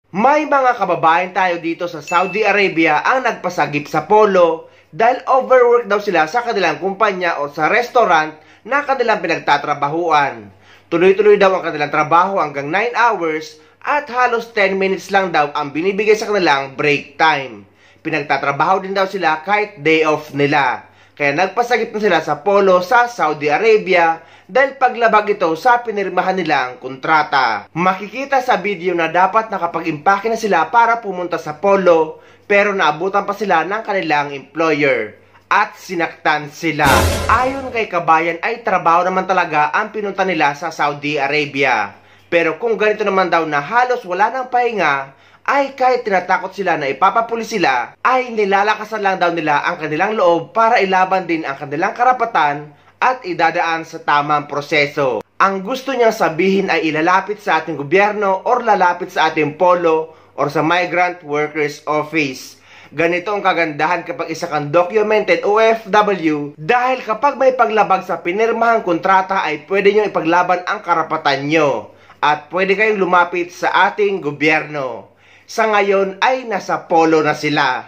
May mga kababayan tayo dito sa Saudi Arabia ang nagpasagip sa polo dahil overwork daw sila sa kanilang kumpanya o sa restaurant na kanilang pinagtatrabahuan. Tuloy-tuloy daw ang kanilang trabaho hanggang 9 hours at halos 10 minutes lang daw ang binibigay sa kanilang break time. Pinagtatrabaho din daw sila kahit day off nila. Kaya nagpasagip na sila sa polo sa Saudi Arabia dahil paglabag ito sa pinirmahan nilang kontrata. Makikita sa video na dapat nakapag-impake na sila para pumunta sa polo pero naabutan pa sila ng kanilang employer at sinaktan sila. Ayon kay kabayan ay trabaho naman talaga ang pinunta nila sa Saudi Arabia. Pero kung ganito naman daw na halos wala ng pahinga, ay kahit tinatakot sila na ipapapulis sila, ay nilalakasan lang daw nila ang kanilang loob para ilaban din ang kanilang karapatan at idadaan sa tamang proseso. Ang gusto niyang sabihin ay ilalapit sa ating gobyerno or lalapit sa ating polo or sa Migrant Workers Office. Ganito ang kagandahan kapag isa kang documented OFW dahil kapag may paglabag sa pinirmahang kontrata ay pwede nyo ipaglaban ang karapatan nyo at pwede kayong lumapit sa ating gobyerno. Sa ngayon ay nasa polo na sila.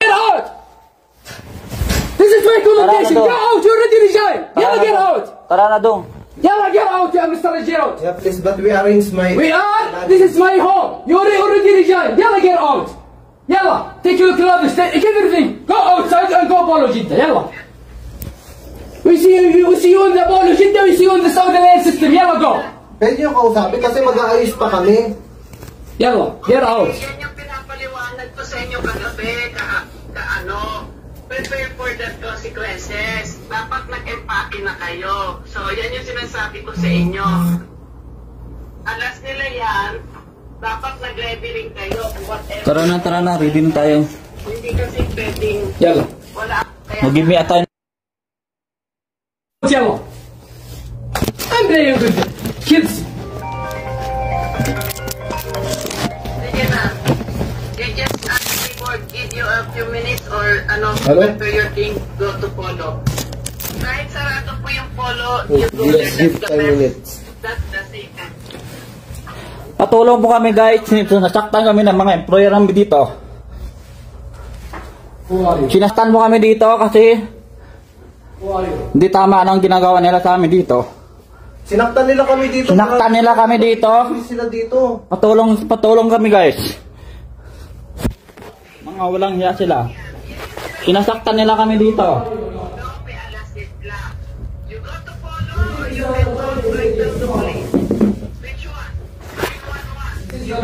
Get out! This is my accommodation. Get out! You already resigned. Yalla, get out! Tara na dong. Yalla, get out! You Mr. Get out! Yeah, please, but we arrange my... We are. This is my home. You already resigned. Yalla, get out! Yalla, take your clothes, take everything. Go outside and go Polo Jeddah. Yalla. We see you in the Polo Jeddah. We see you in the Saudi Air system. Yalla, go. Pwede nyo kausapin kasi mag-aayos pa kami. Yalla, get out. Yan yung pinapaliwanag ko sa inyo kagabi, prepare for the consequences. Dapat nag-empake na kayo. So, yan yung sinasabi ko sa inyo. Alas nila yan, dapat nag-leveling kayo. Whatever. Tara na, ready na tayo. Hindi kasi pwedeng Yalla. wala. Kaya, Mag-give me a time. Yalla. I'm playing with the kids. sige na. They just ask me for give you a few minutes or Hello? prepare your thing, go to polo. Kahit sarado po yung polo, you go there, Let's give that's the 10 best. minutes. That's the safest. Patulong po kami guys. Nasaktan kami ng mga employer namin dito. Who are you? Sinastan po kami dito kasi Who are you? hindi tama ang ginagawa nila sa amin dito. Sinaktan nila kami dito. Sinaktan nila kami dito. Hindi sila dito. Patulong kami guys. Mga walang hiya sila. Sinasaktan nila kami dito. Don't be alasted black. You go to polo or you can go right to the police. Which one? 911. You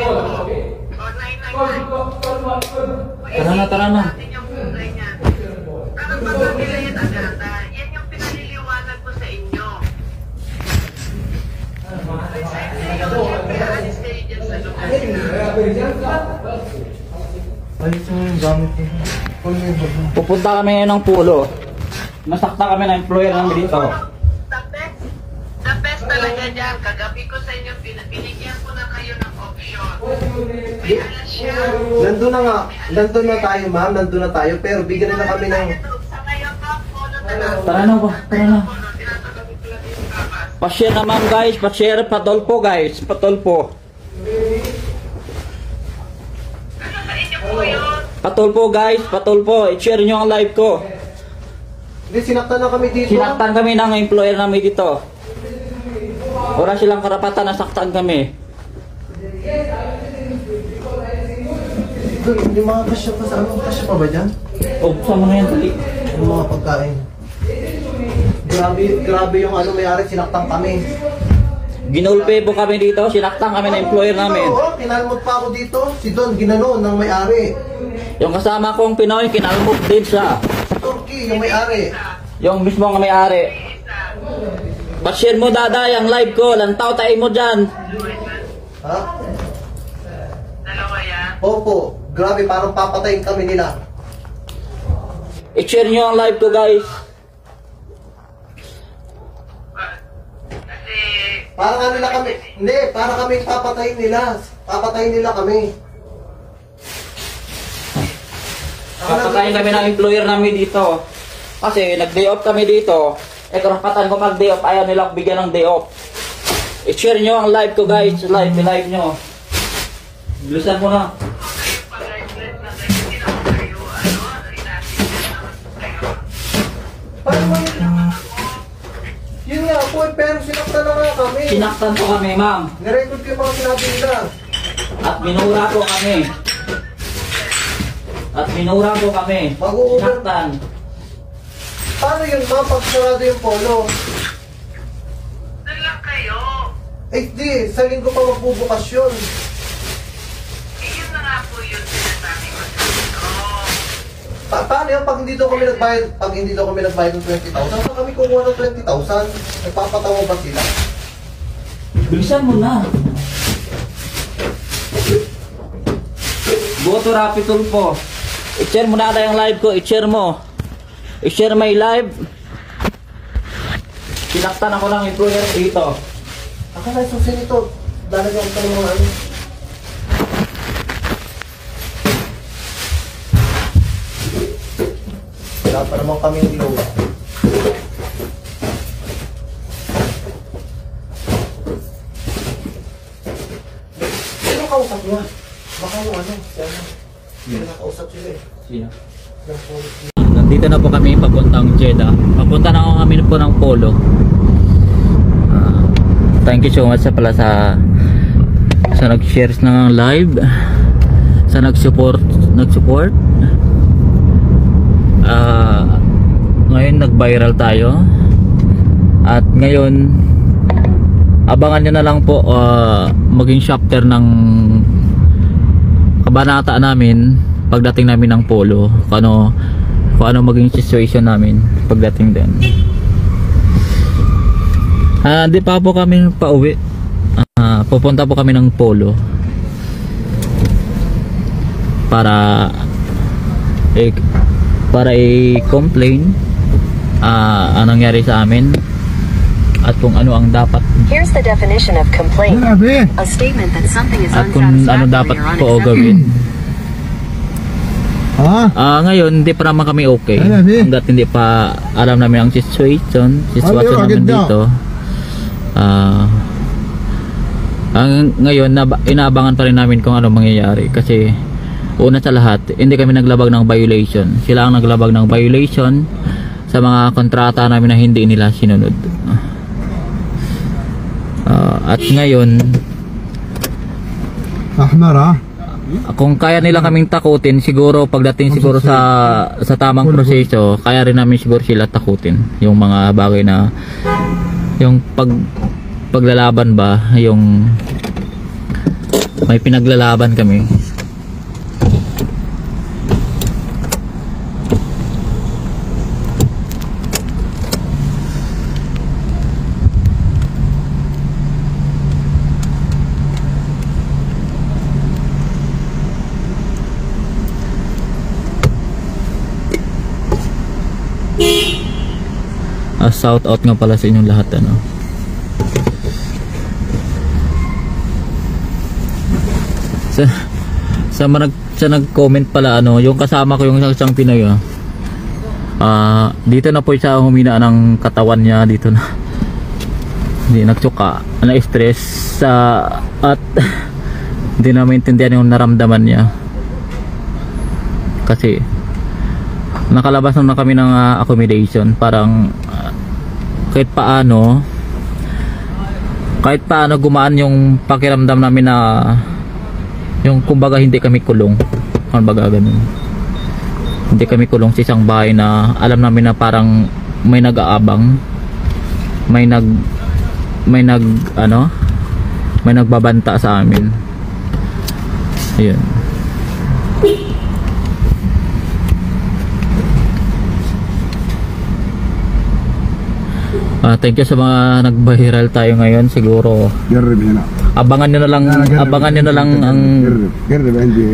can go. Or 999. Tara na. Natin yung kulay niya. Parang baka nila yan agad. Yan yung pinaliliwanag ko sa inyo. Alis kayo dyan sa lugar. Alis mo yung gamit mo. Pupunta kami ngayon ng pulo. Nasaktan kami ng employer namin dito. The best talaga dyan. Kagabi ko sa inyo, binigyan ko na kayo ng option. May alas siya. Nandun na nga. Nandun na tayo, ma'am. Nandun na tayo. Pero bigyan nila kami ng... Sa ngayon pa, polo na lang. Tara na ba? Tara na. Polo, tinatawag ko lang yung kapas. Pa-share naman guys. Pa-share. Patulpo guys. Patulpo. Ano sa inyo po yun? Patulpo guys. Patulpo. I-share nyo ang live ko. Hindi, sinaktan na kami dito. Sinaktan kami ng employer namin dito. Wala silang karapatan na saktan kami. Yung mga kasya pa sa ano? Kasya pa ba dyan? O, buksan mo na yan. Dali. Yung mga pagkain. Grabe yung ano may-ari. Sinaktan kami. Ginulpe po kami dito. Sinaktan kami ng employer namin. Oo, kinalmot pa ako dito. Si Don, ginano ng may-ari. Yung kasama kong Pinoy, kinalmot din siya. Turkey, yung may-ari. Yung mismo nga may-ari. Pa-share mo daday ang live ko. Lantaw tayo mo dyan. Ha? Dalawa yan. Opo. Grabe, parang papatayin kami nila. I-share nyo ang live ko guys. Kasi, Parang ano nila kami. Hindi, parang kami papatayin nila. Papatayin nila kami. Papatayin kami ng employer namin dito. Kasi nag-day off kami dito. Eh karapatan ko mag-day off. Ayaw nila bigyan ng day off. I-share nyo ang live ko guys. Live nyo. Bilisan mo na. Pag-live na kayo, hindi naman kayo, inasin naman kayo. Paano mo yun? Yun nga po, pero sinaktan na nga kami. Sinaktan po kami, ma'am. Nirecord ko yung mga sinabi nila. At minura po kami. Mag-u-over. Sinaktan. Paano yun, ma'am, pag sarado yung polo? Doon lang kayo. Eh, di, sa linggo pa magbubukas yun. Yun na nga po yun sinasabi ko sa inyo. Paano yun, pag hindi daw kami nagbayad ng 20,000, saan kami kukuha ng 20,000? Nagpapatawa ba sila? Bilisan mo na. Boto Rapitol po. I-share mo na ata yung live ko. I-share mo. I-share my live. Sinaktan ako ng employer dito. Akala susin ito. Lalagyan ko ng mga ano. Wala pa naman kami yung load. Sino kausap niya? Baka yung ano. Sino nakausap sila eh. Sino? Nandito na po kami papuntang Jeddah. Papunta na kami po ng Polo. Thank you so much sa pala sa nag-share ng live, sa nag-support. Ngayon nag-viral tayo. At ngayon abangan nyo na lang po maging chapter ng kabanata namin pagdating namin ng Polo, kung ano maging situation namin pagdating din. Di pa po kami pauwi. Pupunta po kami ng Polo para i-complain anong nangyari sa amin at kung ano ang dapat. Here's the definition of complaint. A statement that something is At kung ano dapat unsatisfactory or po unacceptable. gawin. Ngayon hindi pa naman kami okay hanggat hindi pa alam namin ang situation namin dito. Ngayon inaabangan pa rin namin kung ano mangyayari kasi una sa lahat hindi kami naglabag ng violation, sila ang naglabag ng violation sa mga kontrata namin na hindi nila sinunod. At ngayon kung kaya nila kaming takutin, siguro pagdating siguro sa tamang proseso, kaya rin namin siguro sila takutin. Yung mga bagay na yung paglalaban ba, yung may pinaglalaban kami. Shout out nga pala sa inyong lahat sa nag-comment pala yung kasama ko yung isang Pinoy dito na po siya humina ng katawan niya dito na hindi nagsuka na-stress at hindi na maintindihan yung naramdaman niya kasi nakalabas na kami ng accommodation. Parang kahit paano gumaan yung pakiramdam namin na yung kumbaga hindi kami kulong, kumbaga ganun, hindi kami kulong sa isang bahay na alam namin na parang may nag-aabang, may nagbabanta sa amin. Ayun. Thank you sa mga nag-viral tayo ngayon. Siguro abangan nyo na lang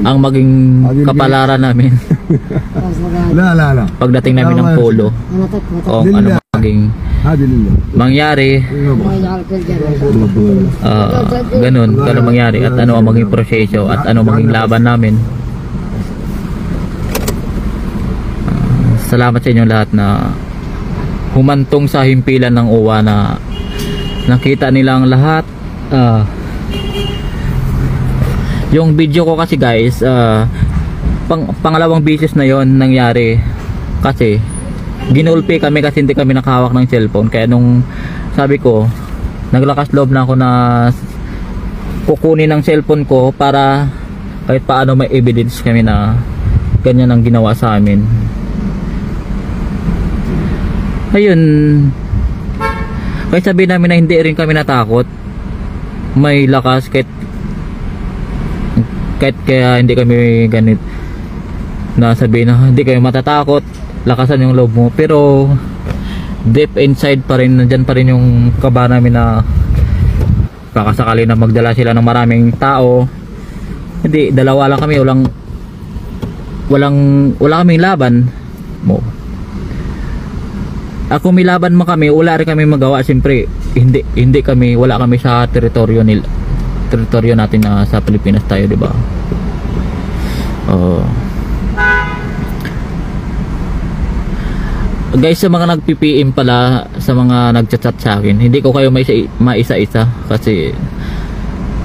ang maging kapalaran namin pagdating namin ng Polo, o ano maging mangyari, ganun mangyari, at ano ang maging proseso at ano maging laban namin. Salamat sa inyo lahat na humantong sa himpilan ng uwa, na nakita nilang lahat Yung video ko kasi guys, pangalawang beses na yon nangyari. Kasi ginulpi kami kasi hindi kami nakahawak ng cellphone. Kaya nung sabi ko, naglakas loob na ako na kukunin ng cellphone ko para kahit paano may evidence kami na ganyan ang ginawa sa amin. Ayun, kahit sabihin namin na hindi rin kami natakot, may lakas kahit kaya hindi kami ganit na sabihin na hindi kayo matatakot, lakasan yung loob mo, pero deep inside pa rin, nandyan pa rin yung kaba namin na kakasakali na magdala sila ng maraming tao. Hindi, dalawa lang kami, wala kaming laban mo. Ako may laban mo kami, wala rin kami magawa. Siyempre hindi kami, wala kami sa teritoryo natin na sa Pilipinas tayo, di ba? Guys, sa mga nag-PPM pala, sa mga nag-chat sa akin, hindi ko kayo maisa-isa kasi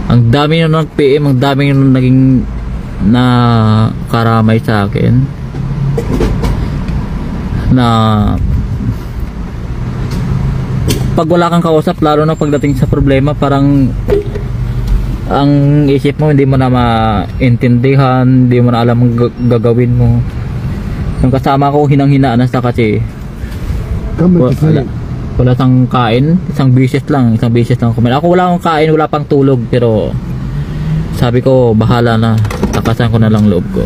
ang dami nung nag-PM, ang dami nung naging na karamay sa akin na pag wala kang kausap, lalo na pagdating sa problema, parang ang isip mo hindi mo na maintindihan, hindi mo na alam ang gagawin mo. Yung kasama ko hinang-hinaan na sa kasi wala sang kain, isang bisis lang kumain. Ako wala akong kain, wala pang tulog, pero sabi ko bahala na, takasan ko na lang loob ko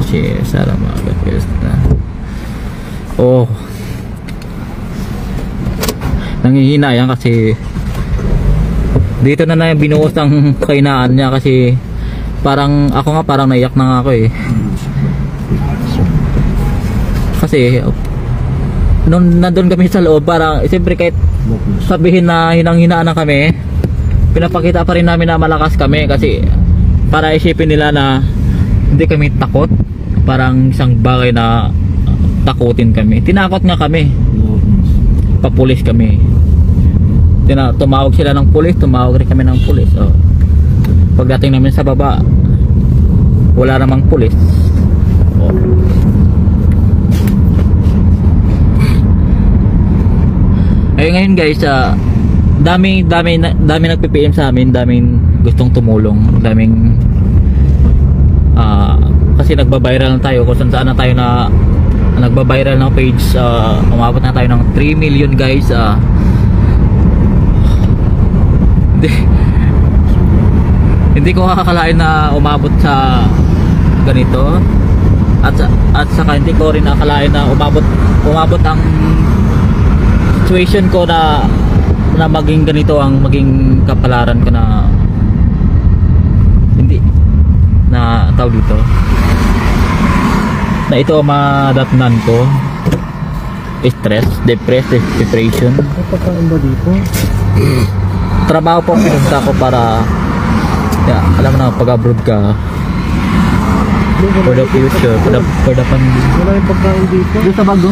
si Sarah Magagas na. Nanghihina yan kasi dito na yung binuhos ng kainaan niya kasi parang naiyak na nga ako eh. Kasi nung nandun kami sa loob, parang siyempre kahit sabihin na hinang-hinaan na kami, pinapakita pa rin namin na malakas kami kasi para isipin nila na hindi kami takot, parang isang bagay na takutin kami. Tinakot nga kami, papulis kami. Tumawag sila ng pulis, tumawag rin kami ng pulis. Pagdating namin sa baba, wala namang pulis. Ngayon guys, dami nagpi-PM sa amin, daming gustong tumulong, daming kasi nagba-viral na tayo, kung saan na tayo na nagba-viral ng page, umabot na tayo ng 3 million guys. Hindi ko akakalain na umabot sa ganito, at saka hindi ko rin akalain na umabot ang situation ko na maging ganito ang maging kapalaran ko, na hindi na tawag dito na ito ang madatnan ko, stress, depression. Napakain ba dito? Trabaho po ang pinunta ko para alam mo na, pag-abroad ka for the future, for the family. Wala yung pagkain dito. Doon sa bago?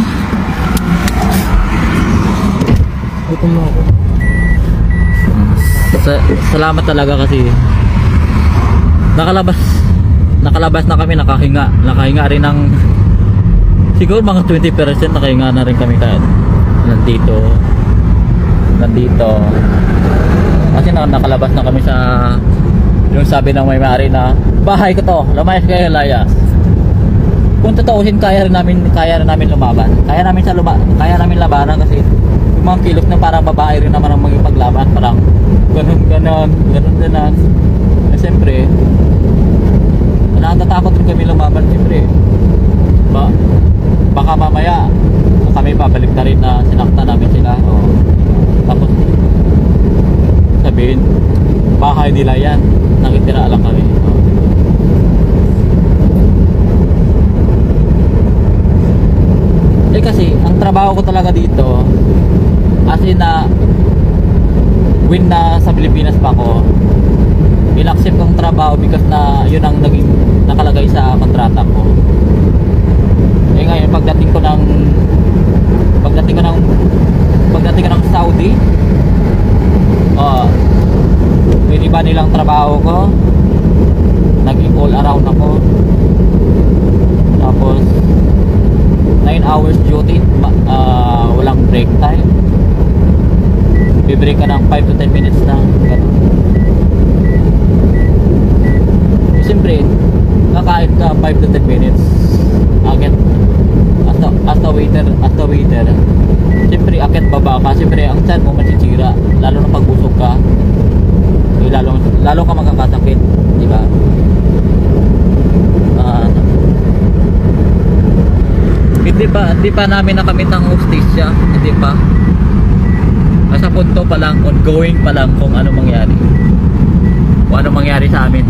Ito na ako. Salamat talaga kasi nakalabas na kami, nakahinga rin ng siguro mga 20%, nakahinga na rin kami kahit nandito kasi nakalabas na kami sa yung sabi ng may-ari na bahay ko to, lumayas kayo, layas. Kung tutuusin, kaya rin namin lumaban, kaya namin labanan kasi yung mga kilok na parang babae rin naman ang magipaglaban, parang ganun. Siyempre natatakot rin kami lumaban, siyempre baka mamaya kami babalik na rin na sinakta namin sila, tapos sabihin bahay nila yan, nakitira lang kami. Kasi ang trabaho ko talaga dito, as in na when na sa Pilipinas pa ako, in-accept kong trabaho because na yun ang naging nakalagay sa kontrata ko. Ngayon pagdating ko ng Saudi, iniba nilang trabaho ko, naging all around ako. Tapos 9 hours duty, walang break time. Bibreak ka ng 5 to 10 minutes lang, ganun. Siyempre kakain ka 5 to 10 minutes agad as a waiter. Siyempre akit baba ka, siyempre ang tiyan mo masisira, lalo na pag busog ka, lalo ka magkakasakit, di ba? Hindi pa namin nakamit ang hostesya, hindi pa. Sa punto pa lang, ongoing pa lang kung ano mangyari sa amin.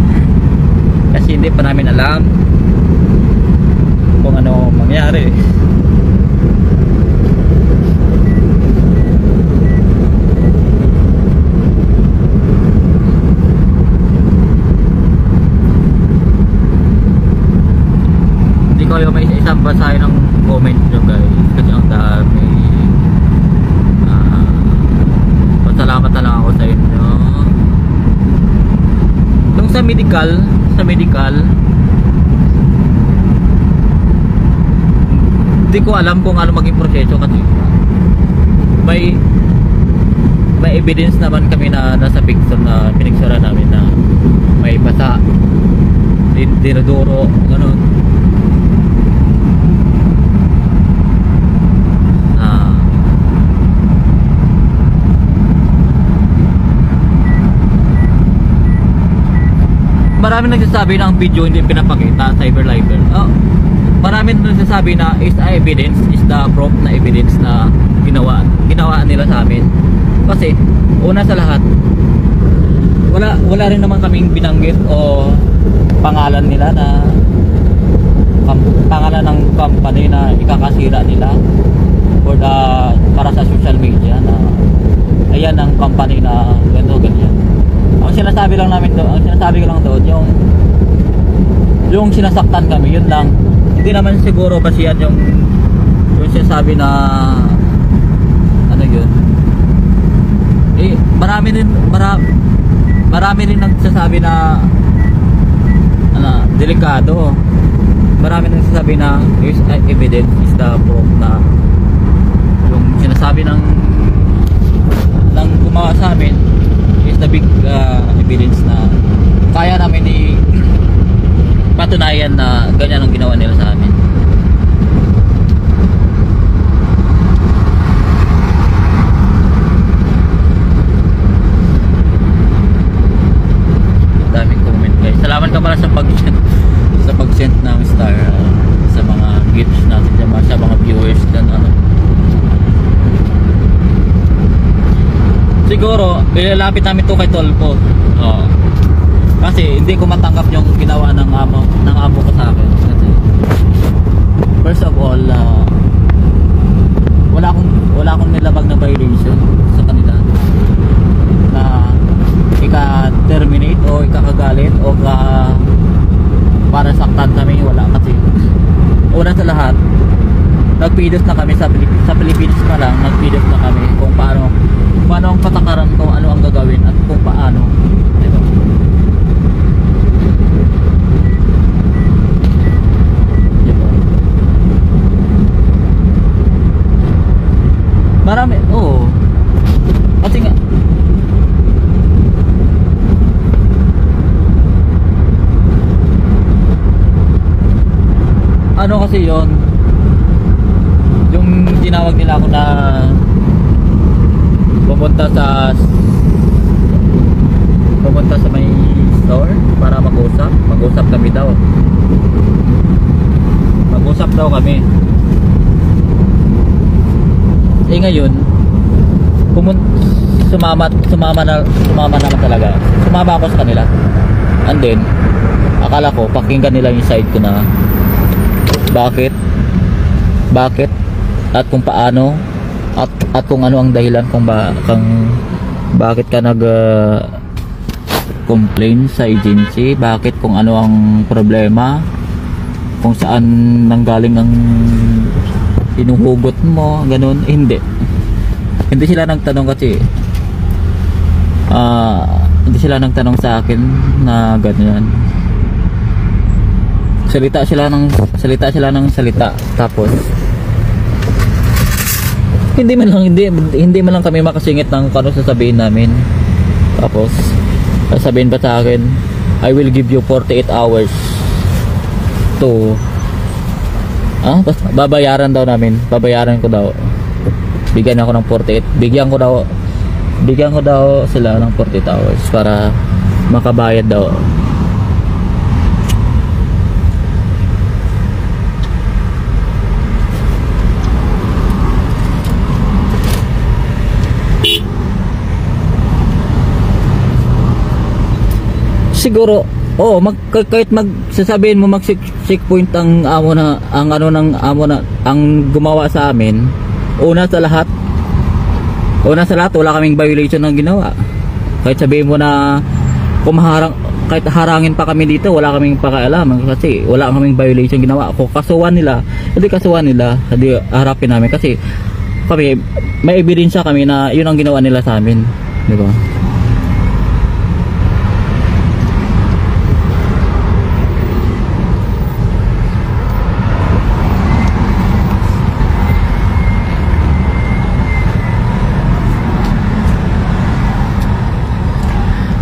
Kasi hindi pa namin alam kung ano mangyari. Hindi ko may isang basahin ng comment nyo guys, kasi ang dami. Pasalamat na lang ako sa inyo. Yung sa medical hindi ko alam kung ano maging proseso, kasi may evidence naman kami na nasa picture na piniksura namin na may basa, dinodoro, ganun. Marami nagsasabi na ang video hindi pinapakita, cyber libel. Marami nagsasabi na is evidence, is the proof na evidence na ginawa nila sa amin. Kasi una sa lahat, wala rin naman kaming binanggit o pangalan nila na pangalan ng company na ikakasira nila para sa social media na ayan ang company na ganyan. Ang sinasabi ko lang doon yung sinasaktan kami, yun lang. Hindi naman siguro basihan yung sinasabi na ano yun. Marami rin nagsasabi na delikado. Marami rin nagsasabi na is evidence, is the proof na yung sinasabi ng gumawa sa amin is the big evidence na kaya namin patunayan na ganyan ang ginawa nila sa amin. Daming comment guys. Salamat ka pala sa pag-send ng star sa mga gifts natin sa mga viewers dan siguro ilalapit namin to kay Tolpo. Kasi hindi ko matanggap yung ginawa ng amo ko sa akin. Kasi first of all, wala akong nilabag na violation sa kanila na ika-terminate o ikakagalit o para saktan kami, wala. Kasi una sa lahat, nagpidos na kami sa Pilipinas pa lang, nagpidos na kami kung paano ang patakaran ko, ano ang gagawin at kung paano, diba? Marami, oo. Kasi nga ano kasi yon, yung tinawag nila ako na pumunta sa may store para mag-usap kami daw. Mag-usap daw kami. Ngayon sumama naman talaga. Sumama ako sa kanila. And then akala ko pakinggan nila yung side ko na bakit at kung paano at kung ano ang dahilan kung bakit ka complain sa agency, bakit, kung ano ang problema, kung saan nanggaling ang hinuhugot mo, ganun. Hindi sila nagtanong kasi sila nagtanong sa akin na ganyan. Salita sila ng salita, tapos hindi man lang kami makasingit ng kano sasabihin namin. Tapos sasabihin pa sa akin, I will give you 48 hours to babayaran ko daw. Bigyan ako ng 48. Bigyan ko daw sila ng 48 hours para makabayad daw. Siguro, kahit sasabihin mo checkpoint ang gumawa sa amin, una sa lahat wala kaming violation ng ginawa. Kahit sabihin mo na kahit harangin pa kami dito, wala kaming pakialam kasi wala kaming violation ginawa. Kung kasuhan nila, hindi harapin namin kasi kami may ebidensya kami na yun ang ginawa nila sa amin, di ba?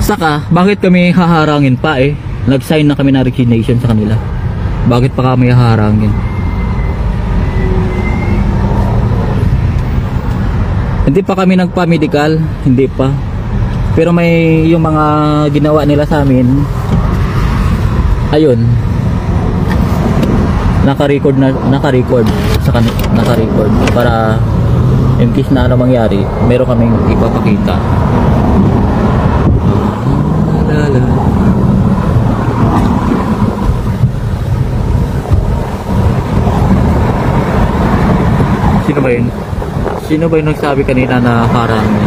Saka, bakit kami haharangin pa eh? Nag-sign na kami na resignation sa kanila. Bakit pa kami haharangin? Hindi pa kami nagpa-medical, hindi pa. Pero may yung mga ginawa nila sa amin. Ayun. Naka-record para in case na ano mangyari, meron kaming ipapakita. Sino ba yung nagsabi kanina na harangin?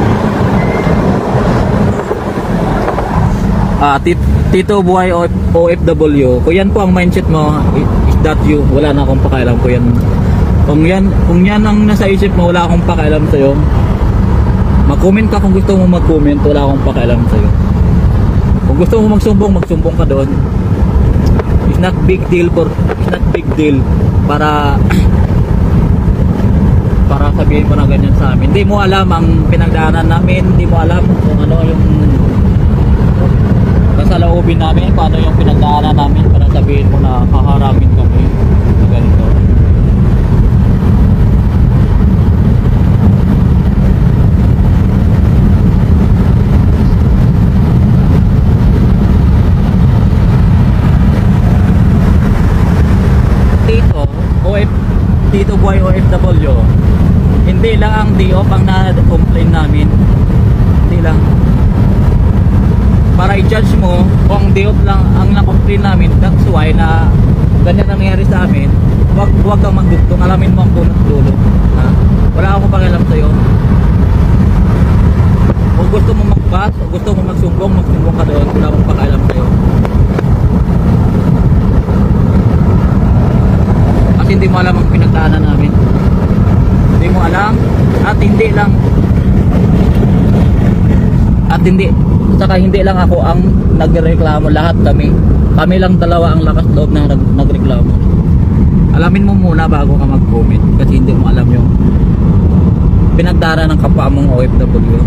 Tito Buhay OFW. Kung yan po ang mindset mo, is that you? Wala na akong pakialam ko yan. Kung yan ang nasa isip mo, wala akong pakialam sa'yo. Mag-comment ka kung gusto mo mag-comment, wala akong pakialam sa'yo. Kung gusto mo magsumbong ka doon. It's not big deal para sabihin mo na ganyan sa amin. Hindi mo alam ang pinagdaanan namin, hindi mo alam kung ano yung kasalaubin namin, paano yung pinagdaanan namin para sabihin mo na haharapin kami na ganito. Tito Buhay OFW, hindi lang ang DOF ang na-complain namin, hindi lang para i-judge mo kung DOF lang ang na-complain namin. That's why na ganyan ang nangyari sa amin. Huwag kang magdugtong, alamin mo ang punot dulo, ha? Wala akong pakialam sa'yo. Kung gusto mo mag-pass o gusto mo magsumbong ka doon, wala akong pakialam sa'yo. Hindi mo alam ang pinagdaanan namin, hindi mo alam, at hindi lang ako ang nagreklamo, lahat kami lang dalawa ang lakas loob na nagreklamo. Alamin mo muna bago ka mag-comment kasi hindi mo alam yung pinagdaanan ng kapwa mong OFW.